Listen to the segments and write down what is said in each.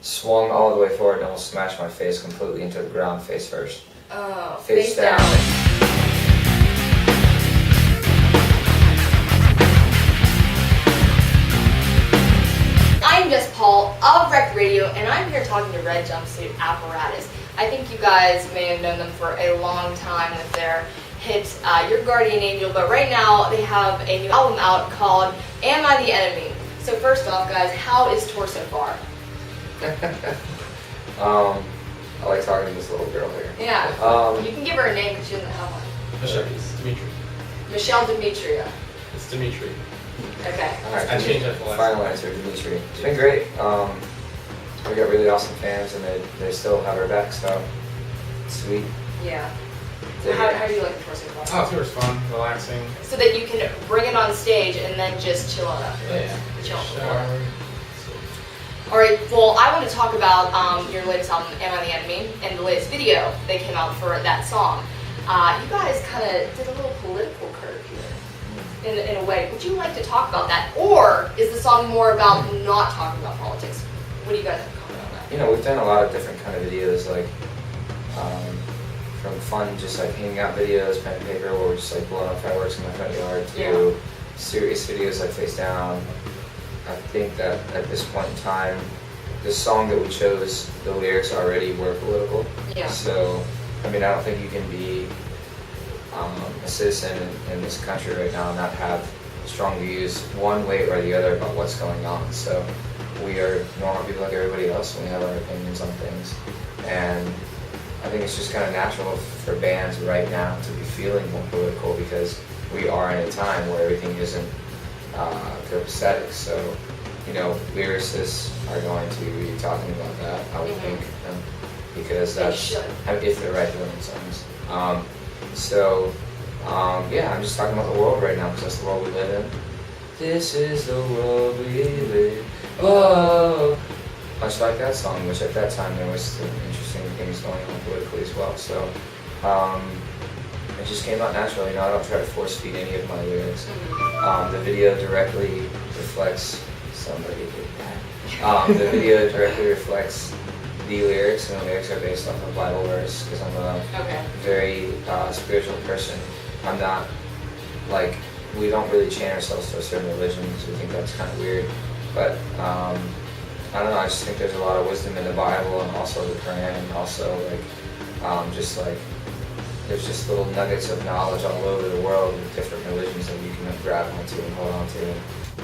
swung all the way forward and almost smashed my face completely into the ground, face first. Oh, face down. I'm Jess Paul of WreckedRadio, and I'm here talking to Red Jumpsuit Apparatus. I think you guys may have known them for a long time with their hit Your Guardian Angel, but right now they have a new album out called Am I the Enemy? So first off, guys, how is tour so far? I like talking to this little girl here. Yeah, you can give her a name because she doesn't have one. Michelle, it's Dimitri. Michelle Demetria. It's Dimitri. Okay. Alright, I changed that for last final answer, Dimitri. It's been great. We got really awesome fans and they still have our back, so sweet. Yeah. So how do you like the tour so far? Oh, tour was fun, relaxing. So that you can bring it on stage and then just chill out afterwards. Yeah. Chill on the floor. Shower. Alright, well, I want to talk about your latest album, Am I the Enemy, and the latest video that came out for that song. You guys kind of did a little political curve here, in a way. Would you like to talk about that? Or is the song more about not talking about politics? What do you guys have to comment on that? You know, we've done a lot of different kind of videos, like from fun, just like hanging out videos, pen and paper, where we're just like blowing up fireworks in my front yard, to serious videos like Face Down. I think that at this point in time, the song that we chose, the lyrics already were political. Yeah. So, I mean, I don't think you can be a citizen in this country right now and not have strong views one way or the other about what's going on. So, we are normal people like everybody else, and we have our opinions on things. And I think it's just kind of natural for bands right now to be feeling more political because we are in a time where everything isn't copacetic. So, you know, lyricists are going to be talking about that, I would think, because that's if they're right doing songs. Yeah, I'm just talking about the world right now because that's the world we live in. This is the world we live. Oh, much like that song, which at that time there was some interesting things going on politically as well. So it just came out naturally. You know, I don't try to force feed any of my lyrics. The video directly reflects somebody did that. The video directly reflects the lyrics, and the lyrics are based off of Bible verse because I'm a very spiritual person. I'm not like, we don't really chain ourselves to a certain religion because we think that's kind of weird. But I don't know, I just think there's a lot of wisdom in the Bible and also the Quran, and also like just like there's just little nuggets of knowledge all over the world with different religions that you can grab onto and hold on to.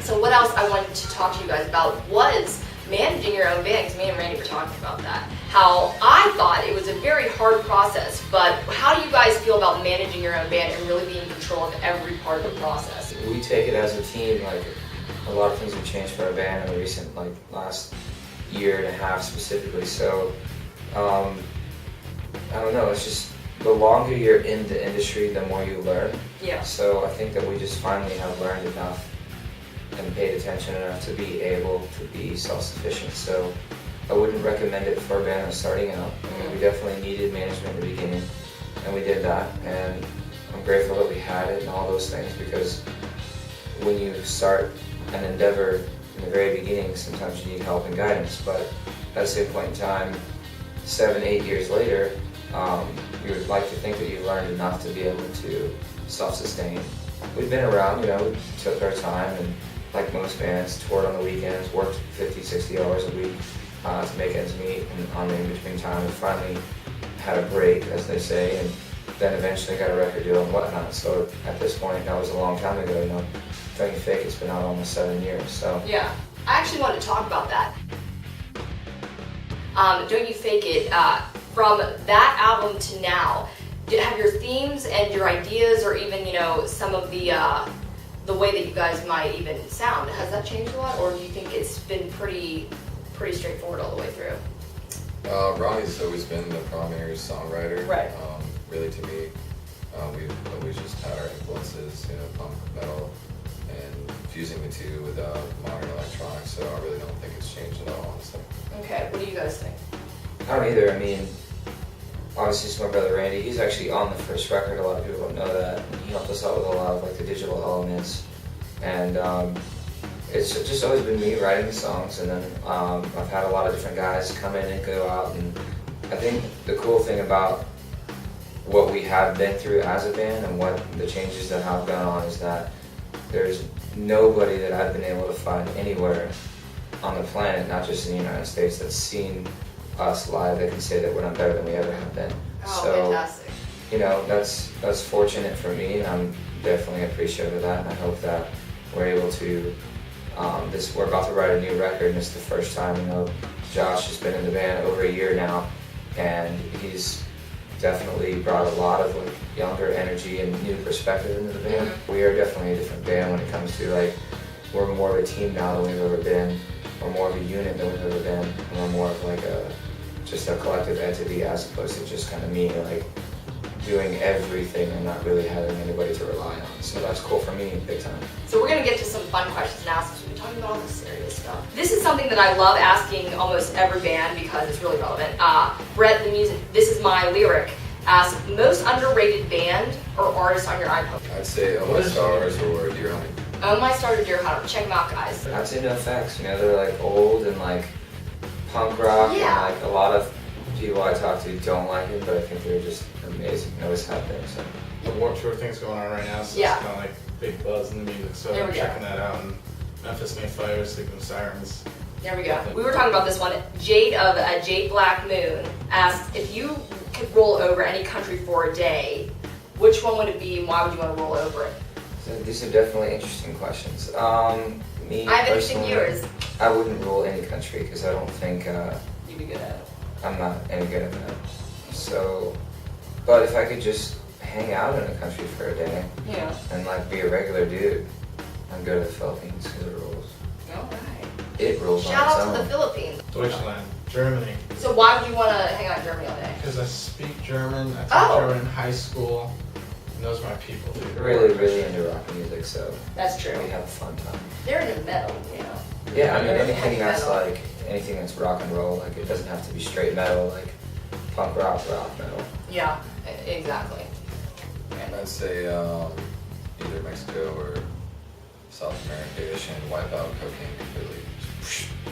So what else I wanted to talk to you guys about was managing your own band, because me and Randy were talking about that. How I thought it was a very hard process, but how do you guys feel about managing your own band and really being in control of every part of the process? We take it as a team. Like, a lot of things have changed for our band in the recent, like, last year and a half specifically. So, I don't know, it's just the longer you're in the industry, the more you learn. Yeah. So I think that we just finally have learned enough and paid attention enough to be able to be self-sufficient. So I wouldn't recommend it for a band that's starting out. I mean, we definitely needed management in the beginning, and we did that. And I'm grateful that we had it and all those things, because when you start an endeavor in the very beginning, sometimes you need help and guidance. But at the same point in time, 7-8 years later, you would like to think that you've learned enough to be able to self-sustain. We've been around, you know, we took our time, and like most bands, toured on the weekends, worked 50, 60 hours a week to make ends meet, and on the in-between time we finally had a break, as they say, and then eventually got a record deal and whatnot. So at this point, that was a long time ago, you know. Don't You Fake It's been out almost 7 years, so. Yeah, I actually wanted to talk about that. Don't You Fake It, from that album to now, have your themes and your ideas, or even, you know, some of the way that you guys might even sound, has that changed a lot, or do you think it's been pretty straightforward all the way through? Ronnie's always been the primary songwriter. Right. Really, to me, we've always just had our influences, you know, punk, metal, and fusing the two with modern electronics. So I really don't think it's changed at all, honestly. Okay, what do you guys think? I don't either. I mean, obviously it's my brother Randy. He's actually on the first record. A lot of people don't know that. He helped us out with a lot of like the digital elements, and it's just always been me writing the songs, and then I've had a lot of different guys come in and go out, and I think the cool thing about what we have been through as a band and what the changes that have gone on is that there's nobody that I've been able to find anywhere on the planet, not just in the United States, that's seen us live that can say that we're not better than we ever have been. Oh, So, fantastic. you know, that's fortunate for me, and I'm definitely appreciative of that, and I hope that we're able to, we're about to write a new record, and it's the first time, you know, Josh has been in the band over a year now, and he's definitely brought a lot of like younger energy and new perspective into the band. We are definitely a different band when it comes to like, we're more of a team now than we've ever been. We're more of a unit than we've ever been. And we're more of like just a collective entity as opposed to just kind of me like doing everything and not really having anybody to rely on. So that's cool for me, big time. So we're gonna get to some fun questions now since we've been talking about all the serious stuff. This is something that I love asking almost every band because it's really relevant. Brett, the music, this is my lyric, asks, most underrated band or artist on your iPod? I'd say Oh My Stars or Deer Hunting. Oh My Stars or Deer Hunter. Check them out, guys. I'd say No Effects. You know, they're like old and like punk rock, Yeah. and like a lot of people I talk to don't like it, but I think they're just amazing. They always have been. So. The Warped Tour thing's going on right now, so Yeah. it's kind of like big buzz in the music. So There I'm we go. checking that out. And Memphis May Fire, Sleeping with Sirens. There we go. We were talking about this one. Jade of Jade Black Moon asked, if you could roll over any country for a day, which one would it be and why would you want to roll over it? So these are definitely interesting questions. Me I have interesting personally, viewers. I wouldn't rule any country because I don't think You'd be good at it. I'm not any good at that. So, but if I could just hang out in a country for a day Yeah. and like be a regular dude, I'd go to the Philippines because it rules. All right. It rules Shout on its out to own. the Philippines. Deutschland, Germany. So why would you want to hang out in Germany all day? Because I speak German. I taught Oh. German in high school. And those are my people, dude. Really, really into rock music, so That's true. we have a fun time. They're into metal, you know. Yeah, I mean Heavy anything that's metal. like anything that's rock and roll, like it doesn't have to be straight metal, like punk rock metal. Yeah, exactly. I'd say either Mexico or South America-ish and wipe out cocaine completely.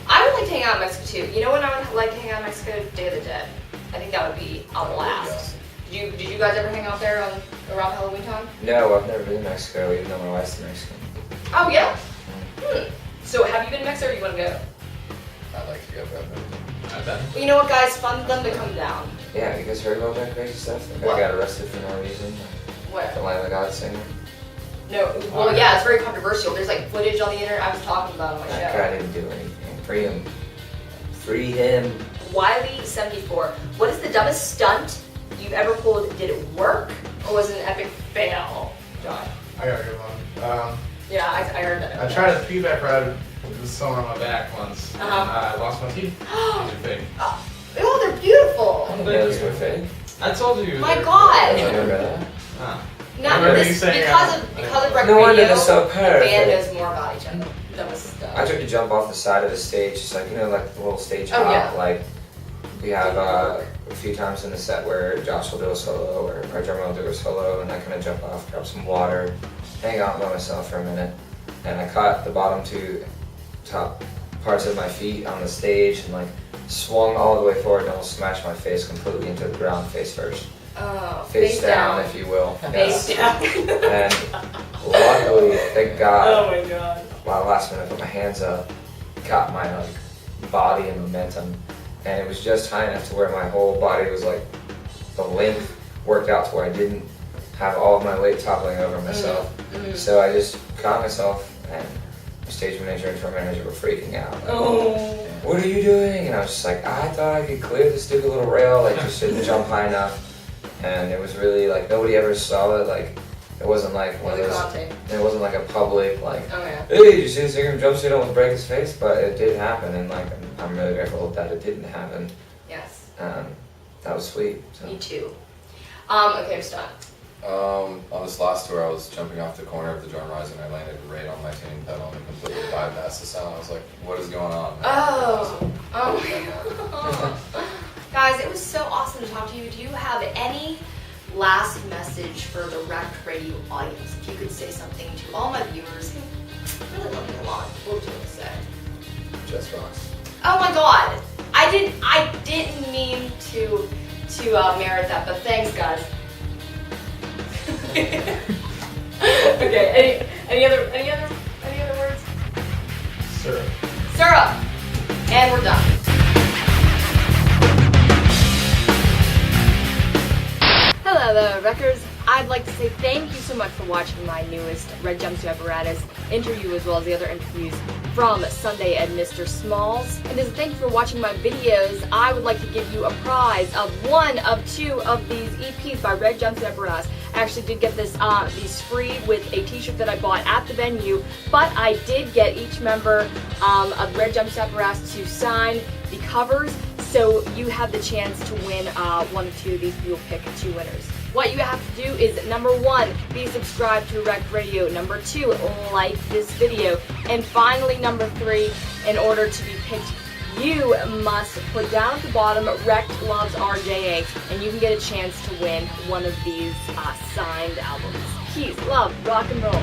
I would like to hang out in Mexico too. You know when I would like to hang out in Mexico? Day of the Dead. I think that would be a blast. Did you guys ever hang out there around Halloween time? No, I've never been to Mexico, even though my wife's Mexican. Oh yeah. So have you been to Mexico or you want to go? I'd like to go, but I bet. Well, you know what, guys? Fund them to come down. Yeah, you guys heard about that crazy stuff? The guy What? got arrested for no reason. Where? The Lamb of God singer. No. Well, yeah, it's very controversial. There's like footage on the internet. I was talking about it on my That show. guy didn't do anything. Free him. Free him. Wiley74. What is the dumbest stunt you've ever pulled? Did it work or was it an epic fail? John. I got a good one. Yeah, I heard that. I tried a piggyback ride with someone on my back once. And I lost my teeth. These are fake. Oh, they're beautiful. Thank Those you. were fake. I told you. My they're- God. I remember that. Huh. No, I remember this, you saying, because of Wrecked No wonder Radio, they're so the band perfect. knows more about each other. Dumbest stuff. I tried to jump off the side of the stage, just like, you know, like the little stage Oh, hop. yeah. Like, we have a few times in the set where Josh will do a solo or our drummer will do a solo, and I kind of jump off, grab some water, hang out by myself for a minute, and I caught the bottom two top parts of my feet on the stage and like swung all the way forward and almost smashed my face completely into the ground, face first. Oh, Face down, if you will. Face down. And luckily, thank God, Oh my God. last minute I put my hands up, got my like body and momentum, and it was just high enough to where my whole body was like, the length worked out to where I didn't have all of my weight toppling over myself. So I just caught myself, and the stage manager and tour manager were freaking out. Like, Oh. what are you doing? And I was just like, I thought I could clear this stupid little rail, like just didn't jump high enough. And it was really like, nobody ever saw it, like, it wasn't like one of those, it wasn't like a public, like, Oh yeah. hey, did you see the singer in Jumpsuit almost break his face? But it did happen, and like, I'm really grateful that it didn't happen. Yes. That was sweet. So. Me too. Okay, I'm stunned. On this last tour, I was jumping off the corner of the drum rise and I landed right on my tuning pedal and completely bypassed the sound. I was like, what is going on? Oh. Oh my God. Guys, it was so awesome to talk to you. Do you have any last message for the Wrecked Radio audience? If you could say something to all my viewers Really love you a lot. What would you want to say? Jess rocks. Oh my god. I didn't mean to merit that, but thanks guys. Okay, any other words? Syrup. Syrup. And we're done. Hello, Wreckers. I'd like to say thank you so much for watching my newest Red Jumpsuit Apparatus interview, as well as the other interviews from Sunday at Mr. Smalls. And as a thank you for watching my videos, I would like to give you a prize of one of two of these EPs by Red Jumpsuit Apparatus. I actually did get these free with a t-shirt that I bought at the venue, but I did get each member of Red Jumpsuit Apparatus to sign the covers, so you have the chance to win one or two of these. We will pick two winners. What you have to do is, number 1, be subscribed to WreckedRadio. Number 2, like this video. And finally, number 3, in order to be picked, you must put down at the bottom Wrecked Loves RJA, and you can get a chance to win one of these signed albums. Peace, love, rock and roll.